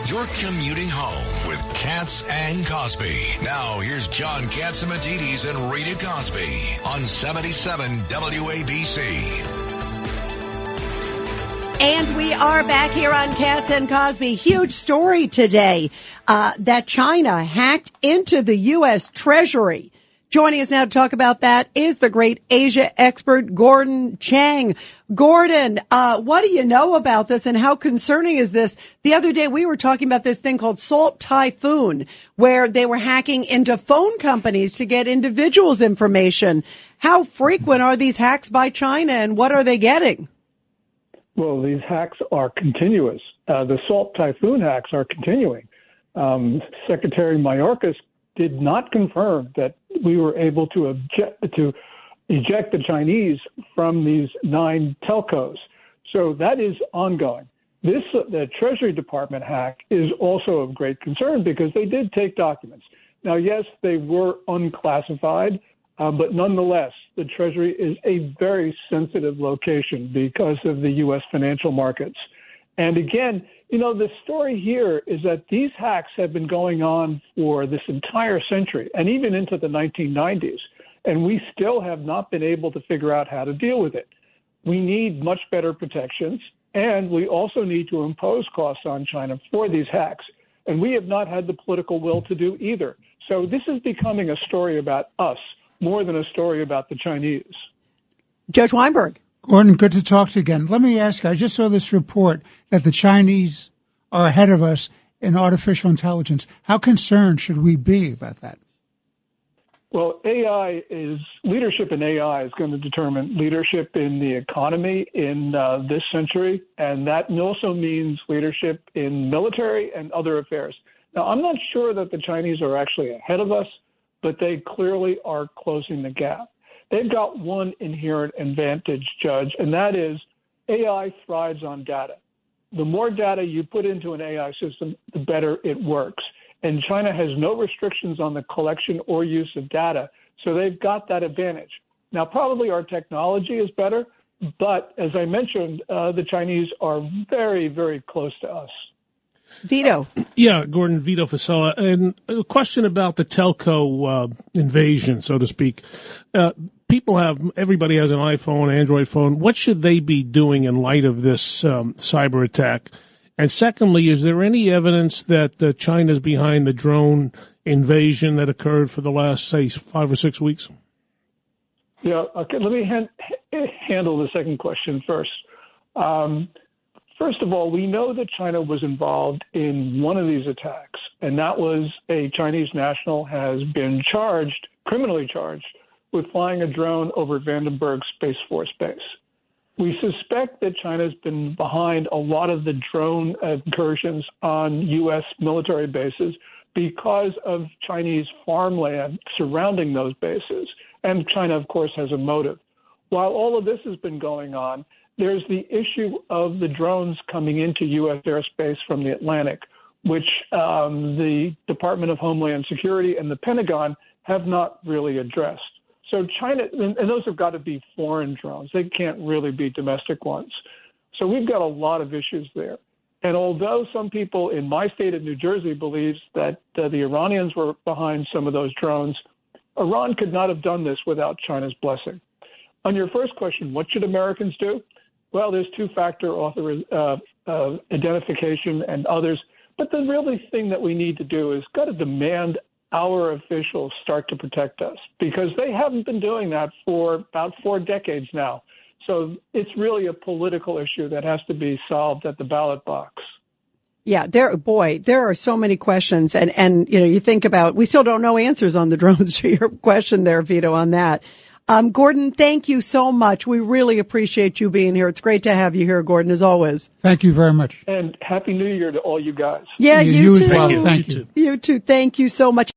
You're commuting home with Katz and Cosby. Now, here's John Katzimatidis and Rita Cosby on 77 WABC. And we are back here on Katz and Cosby. Huge story today that China hacked into the U.S. Treasury. Joining us now to talk about that is the great Asia expert, Gordon Chang. Gordon, what do you know about this and how concerning is this? The other day we were talking about this thing called Salt Typhoon, where they were hacking into phone companies to get individuals' information. How frequent are these hacks by China and what are they getting? Well, these hacks are continuous. The Salt Typhoon hacks are continuing. Secretary Mayorkas did not confirm that we were able to eject the Chinese from these 9 telcos. So that is ongoing. The Treasury Department hack is also of great concern because they did take documents. Now, yes, they were unclassified, but nonetheless, the Treasury is a very sensitive location because of the U.S. financial markets. And again, you know, the story here is that these hacks have been going on for this entire century and even into the 1990s, and we still have not been able to figure out how to deal with it. We need much better protections, and we also need to impose costs on China for these hacks, and we have not had the political will to do either. So this is becoming a story about us more than a story about the Chinese. Judge Weinberg. Gordon, good to talk to you again. Let me ask you, I just saw this report that the Chinese are ahead of us in artificial intelligence. How concerned should we be about that? Well, leadership in AI is going to determine leadership in the economy in this century, and that also means leadership in military and other affairs. Now, I'm not sure that the Chinese are actually ahead of us, but they clearly are closing the gap. They've got one inherent advantage, Judge, and that is AI thrives on data. The more data you put into an AI system, the better it works. And China has no restrictions on the collection or use of data, so they've got that advantage. Now, probably our technology is better, but as I mentioned, the Chinese are very, very close to us. Vito. Yeah, Gordon, Vito Fasella. And a question about the telco invasion, so to speak. Everybody has an iPhone, Android phone. What should they be doing in light of this cyber attack? And secondly, is there any evidence that China's behind the drone invasion that occurred for the last, say, 5 or 6 weeks? Yeah, okay. Let me handle the second question first. First of all, we know that China was involved in one of these attacks, and that was a Chinese national has been criminally charged, with flying a drone over Vandenberg Space Force Base. We suspect that China's been behind a lot of the drone incursions on U.S. military bases because of Chinese farmland surrounding those bases, and China, of course, has a motive. While all of this has been going on, there's the issue of the drones coming into U.S. airspace from the Atlantic, which the Department of Homeland Security and the Pentagon have not really addressed. So China, and those have got to be foreign drones. They can't really be domestic ones. So we've got a lot of issues there. And although some people in my state of New Jersey believes that the Iranians were behind some of those drones, Iran could not have done this without China's blessing. On your first question, what should Americans do? Well, there's two-factor identification and others. But the really thing that we need to do is got to demand our officials start to protect us, because they haven't been doing that for about 4 decades now. So it's really a political issue that has to be solved at the ballot box. Yeah, there are so many questions. And you know, you think about, we still don't know answers on the drones to your question there, Vito, on that. Gordon, thank you so much. We really appreciate you being here. It's great to have you here, Gordon, as always. Thank you very much. And Happy New Year to all you guys. Yeah, you too. As well. Thank you. You too. Thank you so much.